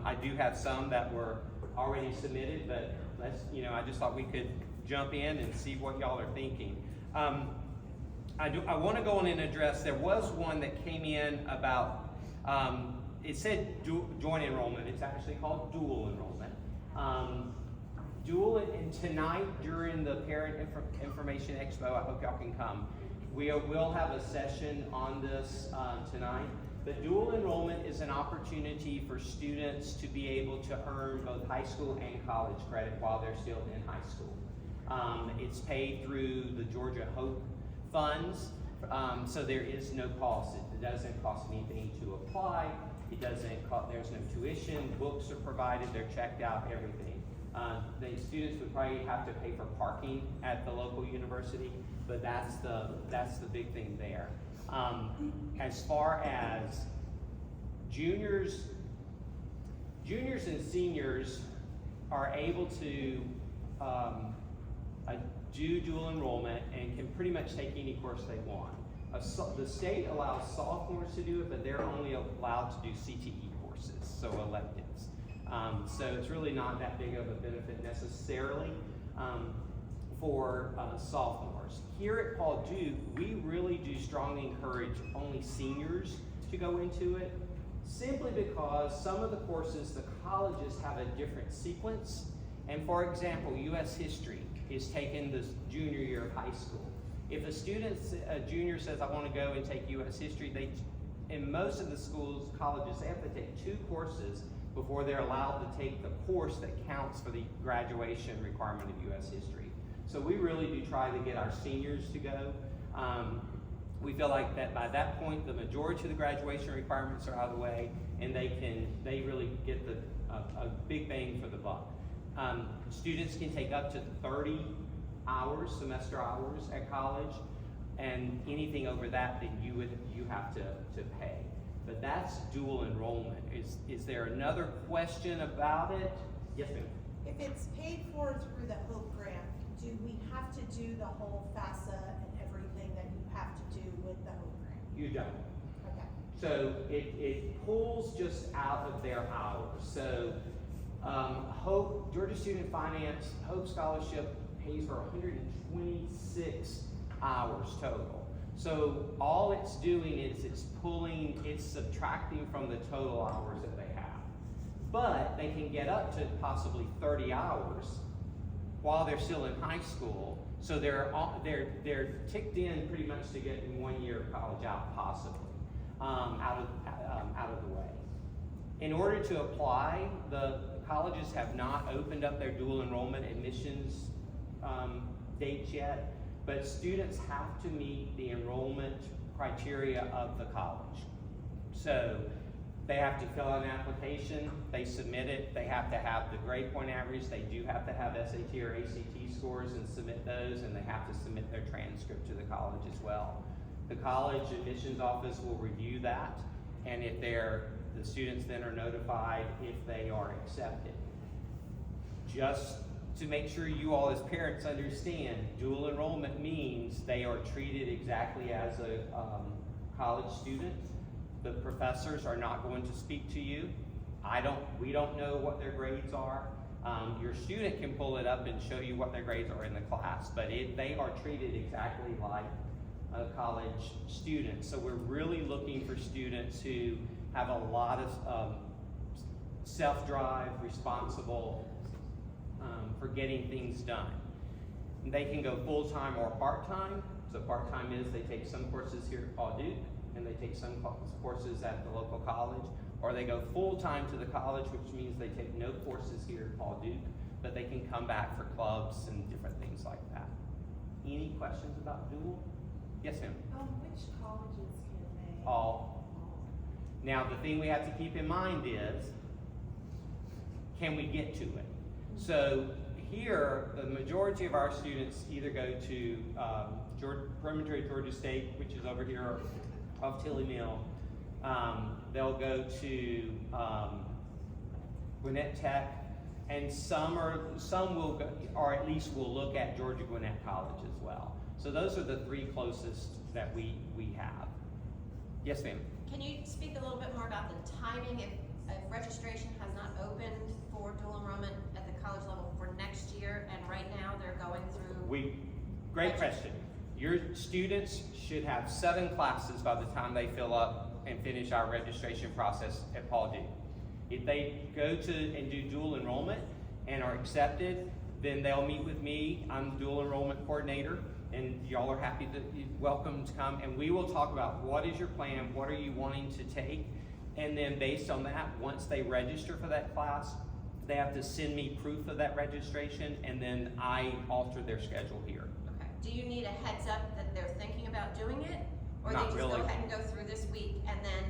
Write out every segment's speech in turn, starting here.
I do have some that were already submitted, but I just thought we could jump in and see what y'all are thinking. I want to go on and address, there was one that came in about, it said joint enrollment. It's actually called dual enrollment. Dual, and tonight during the Parent Information Expo, I hope y'all can come. We will have a session on this tonight. But dual enrollment is an opportunity for students to be able to earn both high school and college credit while they're still in high school. It's paid through the Georgia Hope funds, so there is no cost. It doesn't cost anything to apply. It doesn't cost, there's no tuition, books are provided, they're checked out, everything. The students would probably have to pay for parking at the local university, but that's the big thing there. As far as juniors and seniors are able to do dual enrollment and can pretty much take any course they want. The state allows sophomores to do it, but they're only allowed to do CTE courses, so electives. So it's really not that big of a benefit necessarily for sophomores. Here at Paul Duke, we really do strongly encourage only seniors to go into it, simply because some of the courses, the colleges have a different sequence. And for example, U.S. history is taken this junior year of high school. If a junior says, I want to go and take U.S. history, in most of the schools, colleges, they have to take 2 courses before they're allowed to take the course that counts for the graduation requirement of U.S. history. So we really do try to get our seniors to go. We feel like that by that point, the majority of the graduation requirements are out of the way, and they really get a big bang for the buck. Students can take up to 30 hours, semester hours at college, and anything over that, then you have to pay. But that's dual enrollment. Is there another question about it? Yes, ma'am. If it's paid for through the HOPE grant, do we have to do the whole FAFSA and everything that you have to do with the HOPE grant? You don't. Okay. So it pulls just out of their hours. So HOPE, Georgia Student Finance, HOPE Scholarship pays for 126 hours total. So all it's doing is it's subtracting from the total hours that they have. But they can get up to possibly 30 hours while they're still in high school. So they're ticked in pretty much to get 1 year of college out, possibly, out of the way. In order to apply, the colleges have not opened up their dual enrollment admissions dates yet, but students have to meet the enrollment criteria of the college. So they have to fill out an application, they submit it, they have to have the grade point average, they do have to have SAT or ACT scores and submit those, and they have to submit their transcript to the college as well. The college admissions office will review that, and if the students then are notified if they are accepted. Just to make sure you all as parents understand, dual enrollment means they are treated exactly as a college student. The professors are not going to speak to you. We don't know what their grades are. Your student can pull it up and show you what their grades are in the class, but they are treated exactly like a college student. So we're really looking for students who have a lot of self-drive, responsible, for getting things done. They can go full-time or part-time. So part-time is they take some courses here at Paul Duke, and they take some courses at the local college, or they go full-time to the college, which means they take no courses here at Paul Duke, but they can come back for clubs and different things like that. Any questions about dual? Yes, ma'am. Which colleges can they? All. Now, the thing we have to keep in mind is, can we get to it? So here, the majority of our students either go to Preliminary Georgia State, which is over here off Tilly Mill. They'll go to Gwinnett Tech, and some will go, or at least will look at Georgia Gwinnett College as well. So those are the 3 closest that we have. Yes, ma'am. Can you speak a little bit more about the timing if registration has not dual enrollment at the college level for next year, and right now they're going through? Great question. Your students should have 7 classes by the time they fill up and finish our registration process at Paul D. If they go to and do dual enrollment and are accepted, then they'll meet with me. I'm the dual enrollment coordinator, and y'all are welcome to come, and we will talk about what is your plan, what are you wanting to take, and then based on that, once they register for that class, they have to send me proof of that registration, and then I alter their schedule here. Okay. Do you need a heads up that they're thinking about doing it? Or Not they just really. go ahead and go through this week and then?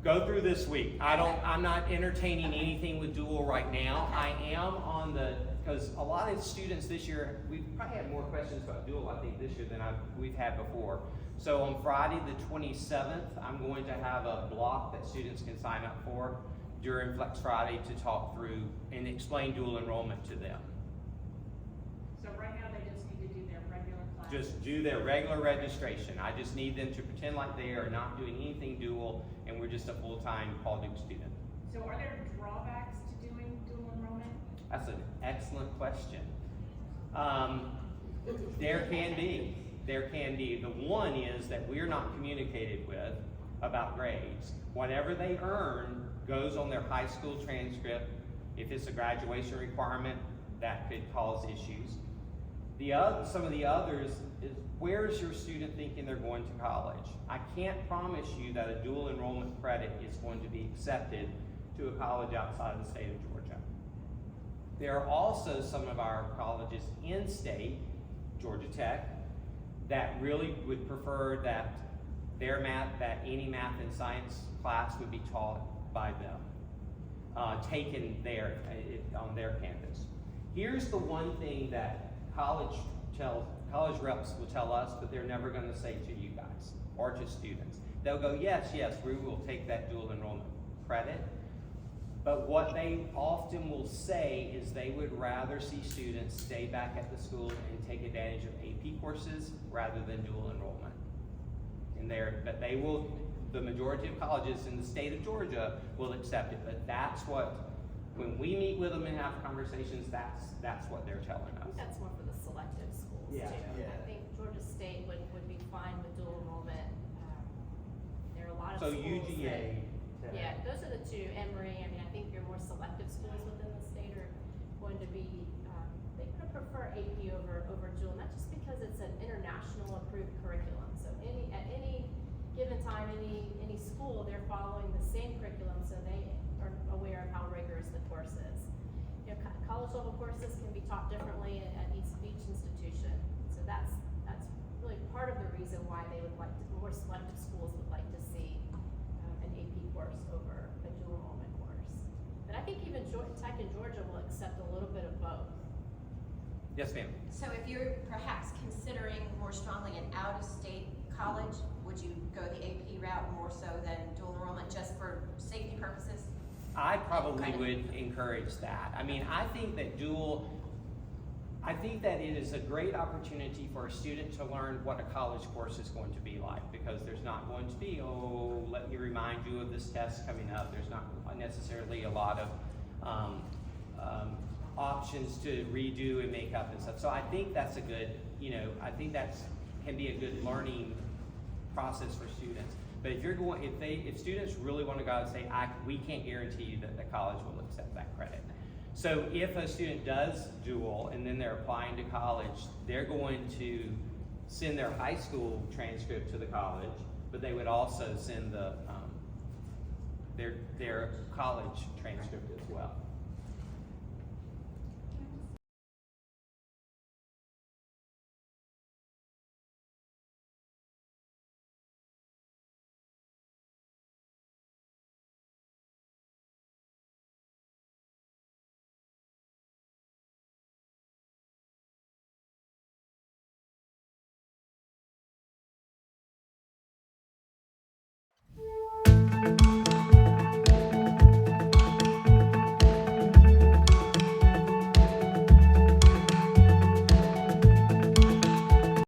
Go through this week. I'm not entertaining anything with dual right now. Okay. I am on because a lot of students this year, we've probably had more questions about dual, I think, this year than we've had before. So on Friday, the 27th, I'm going to have a block that students can sign up for during Flex Friday to talk through and explain dual enrollment to them. So right now, they just need to do their regular class. Just do their regular registration. I just need them to pretend like they are not doing anything dual and we're just a full-time Paul Duke student. So are there drawbacks to doing dual enrollment? That's an excellent question. There can be. The one is that we're not communicated with about grades. Whatever they earn goes on their high school transcript. If it's a graduation requirement, that could cause issues. Some of the others is, where's your student thinking they're going to college? I can't promise you that a dual enrollment credit is going to be accepted to a college outside of the state of Georgia. There are also some of our colleges in state, Georgia Tech, that really would prefer that any math and science class would be taught by them, taken there on their campus. Here's the one thing that college reps will tell us, but they're never going to say to you guys or to students. They'll go, yes, we will take that dual enrollment credit. But what they often will say is they would rather see students stay back at the school and take advantage of AP courses rather than dual enrollment. But they will, the majority of colleges in the state of Georgia will accept it. But that's what, when we meet with them and have conversations, that's what they're telling I think us. that's more for the selective schools too. Yeah. I think Georgia State would be fine with dual enrollment. There are a lot of So schools UGA. yeah, those are the two. Emory, I mean, I think your more selective schools within the state are going to be, they're going to prefer AP over dual, not just because it's an international approved curriculum. So at any given time, any school, they're following the same curriculum, so they are aware of how rigorous the course is. You know, college level courses can be taught differently at each institution. So that's really part of the reason why they would like to, more selective schools would like to see an AP course over a dual enrollment course. But I think even Tech in Georgia will accept a little bit of both. Yes, ma'am. So if you're perhaps considering more strongly an out-of-state college, would you go the AP route more so than dual enrollment just for safety purposes? I probably would encourage that. I mean, I think that it is a great opportunity for a student to learn what a college course is going to be like, because there's not going to be, let me remind you of this test coming up. There's not necessarily a lot of options to redo and make up and stuff. So I think that's a good, I think can be a good learning process for students. But if students really want to go out and say, we can't guarantee you that the college will accept that credit. So if a student does dual and then they're applying to college, they're going to send their high school transcript to the college, but they would also send their college transcript as well.